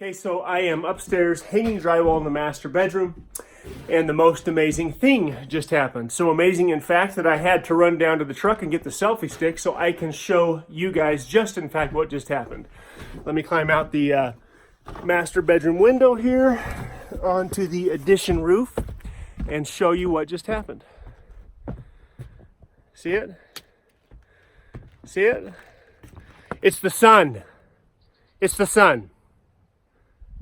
Okay, so I am upstairs hanging drywall in the master bedroom, and the most amazing thing just happened. So amazing, in fact, that I had to run down to the truck and get the selfie stick so I can show you guys just in fact what just happened. Let me climb out the master bedroom window here onto the addition roof and show you what just happened. See it? See it? It's the sun. It's the sun.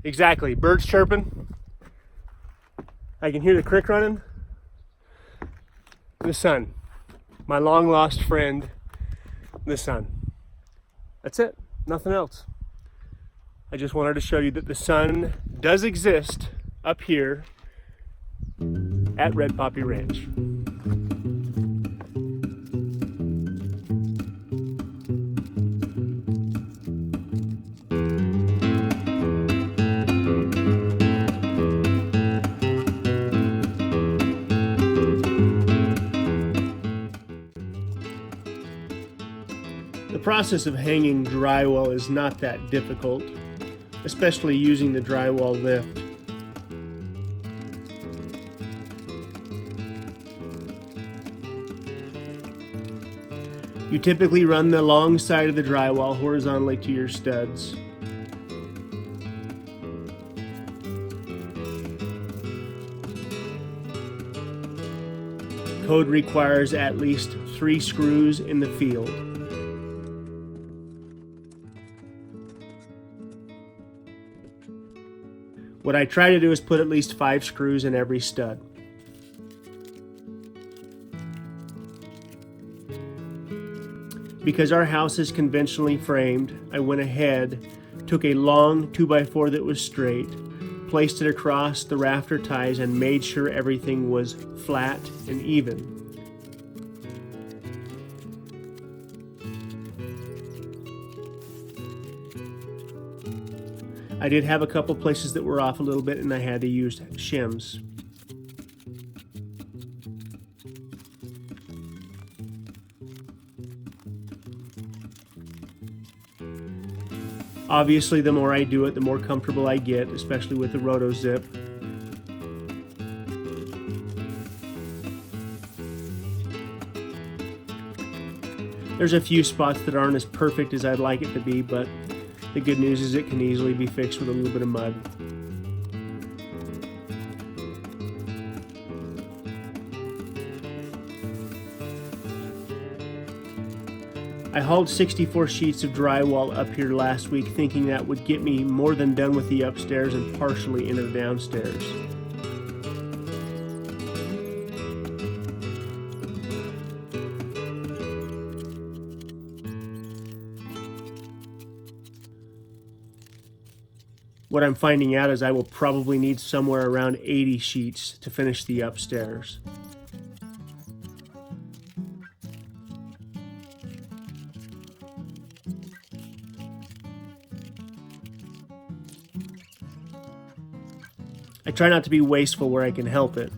Exactly. Birds chirping. I can hear the creek running. The sun. My long lost friend, the sun. That's it. Nothing else. I just wanted to show you that the sun does exist up here at Red Poppy Ranch. The process of hanging drywall is not that difficult, especially using the drywall lift. You typically run the long side of the drywall horizontally to your studs. Code requires at least 3 screws in the field. What I try to do is put at least 5 screws in every stud. Because our house is conventionally framed, I went ahead, took a long 2x4 that was straight, placed it across the rafter ties, and made sure everything was flat and even. I did have a couple places that were off a little bit and I had to use shims. Obviously, the more I do it, the more comfortable I get, especially with the roto zip. There's a few spots that aren't as perfect as I'd like it to be, but the good news is it can easily be fixed with a little bit of mud. I hauled 64 sheets of drywall up here last week thinking that would get me more than done with the upstairs and partially into the downstairs. What I'm finding out is I will probably need somewhere around 80 sheets to finish the upstairs. I try not to be wasteful where I can help it.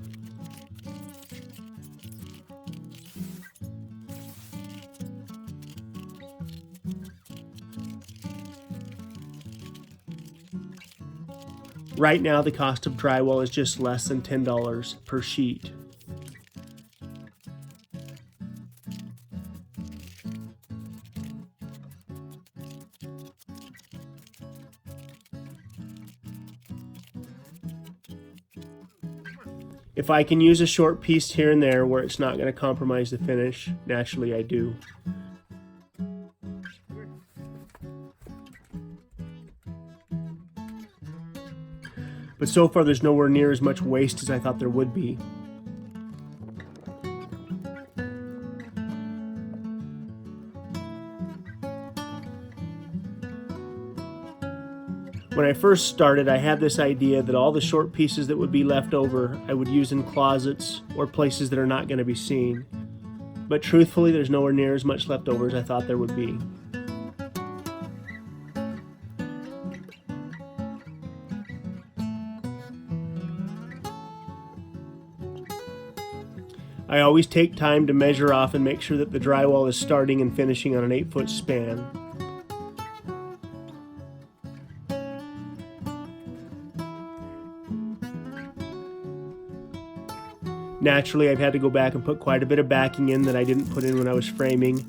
Right now, the cost of drywall is just less than $10 per sheet. If I can use a short piece here and there where it's not going to compromise the finish, naturally I do. But so far there's nowhere near as much waste as I thought there would be. When I first started, I had this idea that all the short pieces that would be left over I would use in closets or places that are not going to be seen. But truthfully, there's nowhere near as much left over as I thought there would be. I always take time to measure off and make sure that the drywall is starting and finishing on an 8-foot span. Naturally, I've had to go back and put quite a bit of backing in that I didn't put in when I was framing,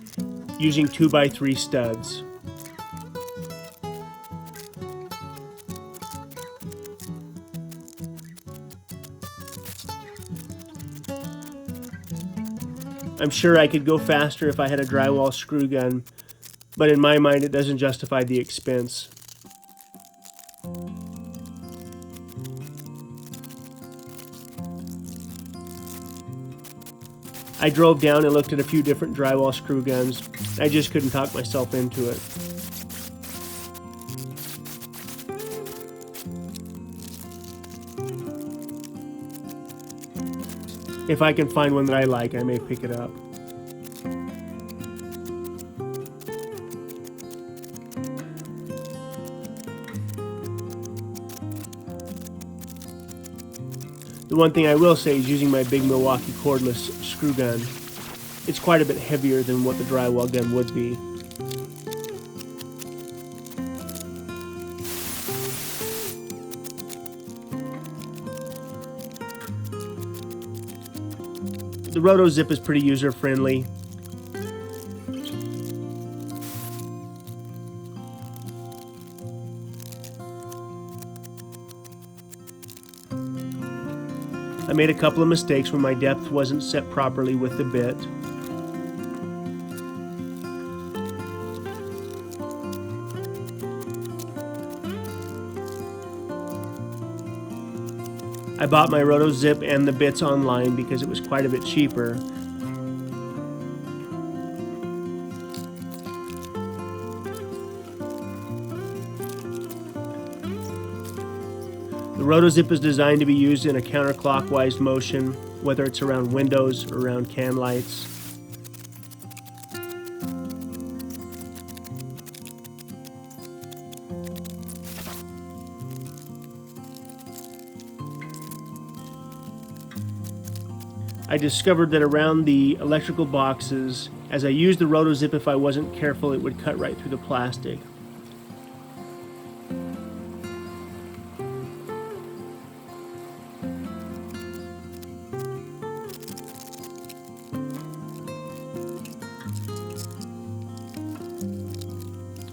using 2x3 studs. I'm sure I could go faster if I had a drywall screw gun, but in my mind it doesn't justify the expense. I drove down and looked at a few different drywall screw guns. I just couldn't talk myself into it. If I can find one that I like, I may pick it up. The one thing I will say is using my big Milwaukee cordless screw gun, it's quite a bit heavier than what the drywall gun would be. The Roto Zip is pretty user-friendly. I made a couple of mistakes when my depth wasn't set properly with the bit. I bought my Roto Zip and the bits online because it was quite a bit cheaper. The Roto Zip is designed to be used in a counterclockwise motion, whether it's around windows or around can lights. I discovered that around the electrical boxes, as I used the Roto Zip, if I wasn't careful, it would cut right through the plastic.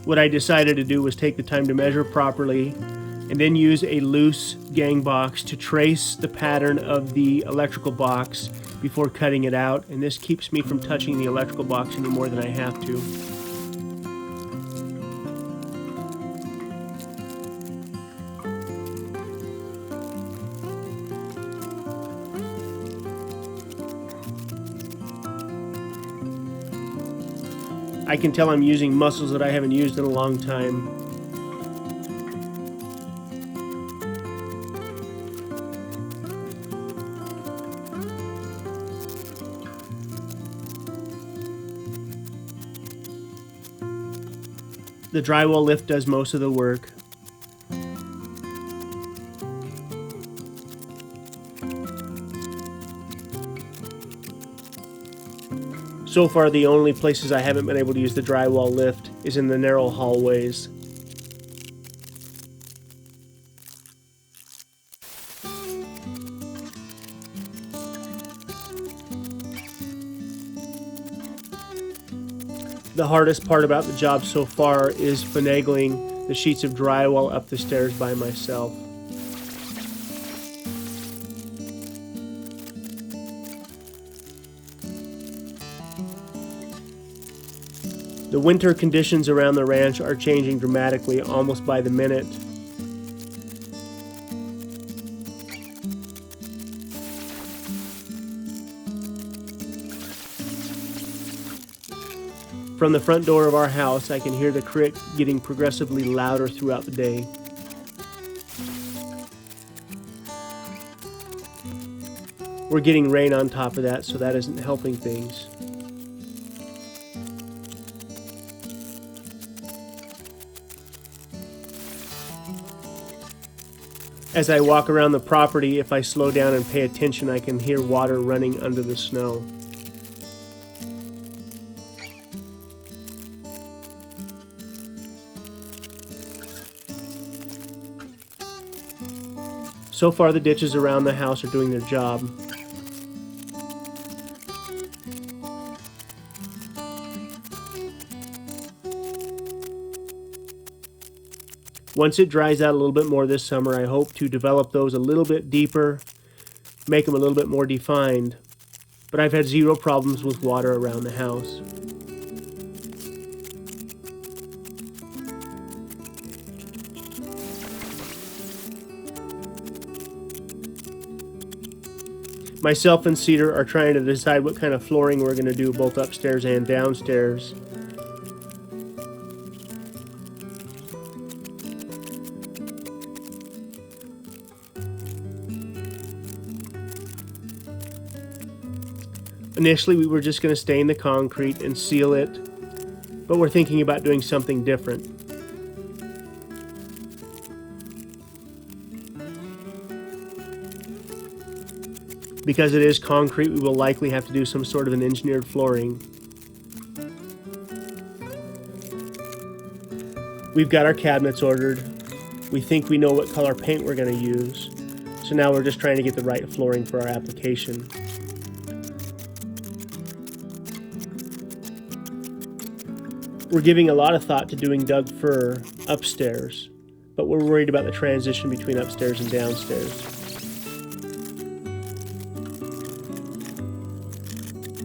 What I decided to do was take the time to measure properly and then use a loose gang box to trace the pattern of the electrical box before cutting it out, and this keeps me from touching the electrical box any more than I have to. I can tell I'm using muscles that I haven't used in a long time. The drywall lift does most of the work. So far, the only places I haven't been able to use the drywall lift is in the narrow hallways. The hardest part about the job so far is finagling the sheets of drywall up the stairs by myself. The winter conditions around the ranch are changing dramatically, almost by the minute. From the front door of our house, I can hear the crick getting progressively louder throughout the day. We're getting rain on top of that, so that isn't helping things. As I walk around the property, if I slow down and pay attention, I can hear water running under the snow. So far, the ditches around the house are doing their job. Once it dries out a little bit more this summer, I hope to develop those a little bit deeper, make them a little bit more defined. But I've had zero problems with water around the house. Myself and Cedar are trying to decide what kind of flooring we're going to do both upstairs and downstairs. Initially, we were just going to stain the concrete and seal it, but we're thinking about doing something different. Because it is concrete, we will likely have to do some sort of an engineered flooring. We've got our cabinets ordered. We think we know what color paint we're going to use. So now we're just trying to get the right flooring for our application. We're giving a lot of thought to doing Doug fir upstairs, but we're worried about the transition between upstairs and downstairs.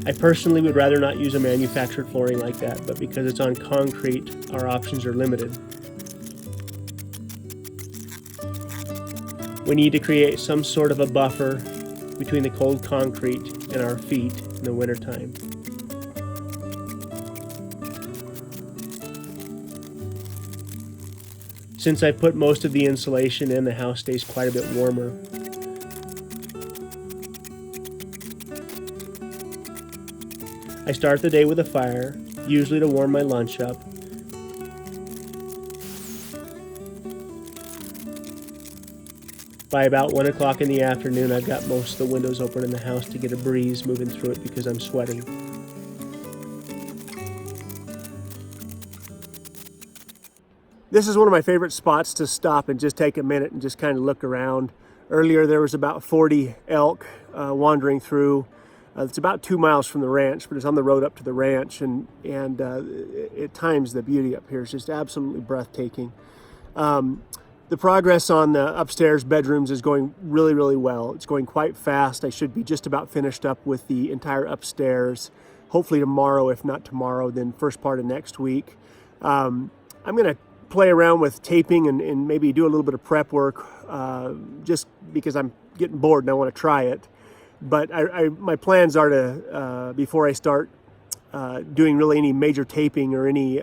I personally would rather not use a manufactured flooring like that, but because it's on concrete, our options are limited. We need to create some sort of a buffer between the cold concrete and our feet in the wintertime. Since I put most of the insulation in, the house stays quite a bit warmer. I start the day with a fire, usually to warm my lunch up. By about 1 o'clock in the afternoon, I've got most of the windows open in the house to get a breeze moving through it because I'm sweating. This is one of my favorite spots to stop and just take a minute and just kind of look around. Earlier there was about 40 elk wandering through. It's about 2 miles from the ranch, but it's on the road up to the ranch, and at times the beauty up here is just absolutely breathtaking. The progress on the upstairs bedrooms is going really, really well. It's going quite fast. I should be just about finished up with the entire upstairs. Hopefully tomorrow, if not tomorrow, then first part of next week. I'm going to play around with taping and maybe do a little bit of prep work just because I'm getting bored and I want to try it. But my plans are to, before I start doing really any major taping or any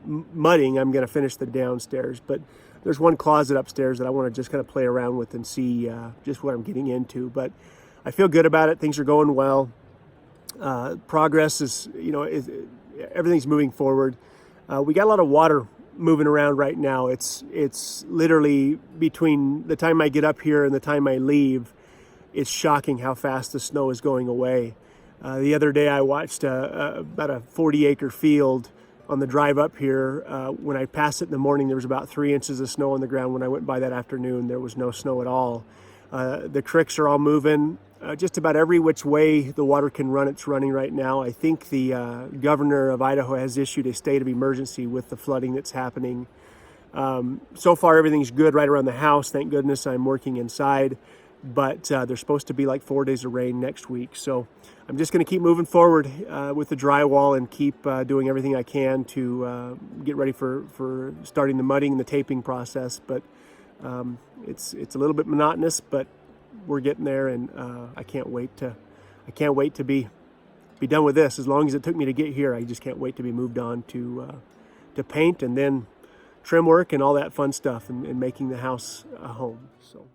mudding, I'm going to finish the downstairs. But there's one closet upstairs that I want to just kind of play around with and see just what I'm getting into. But I feel good about it. Things are going well. Progress is, everything's moving forward. We got a lot of water moving around right now. It's literally between the time I get up here and the time I leave, it's shocking how fast the snow is going away. The other day I watched about a 40-acre field on the drive up here. When I passed it in the morning, there was about 3 inches of snow on the ground. When I went by that afternoon, there was no snow at all. The creeks are all moving. Just about every which way the water can run, it's running right now. I think the governor of Idaho has issued a state of emergency with the flooding that's happening. So far, everything's good right around the house. Thank goodness I'm working inside. But there's supposed to be like 4 days of rain next week. So I'm just going to keep moving forward with the drywall and keep doing everything I can to get ready for starting the mudding and the taping process. But it's a little bit monotonous, but we're getting there, and I can't wait to be done with this. As long as it took me to get here, I just can't wait to be moved on to paint and then trim work and all that fun stuff and making the house a home. So.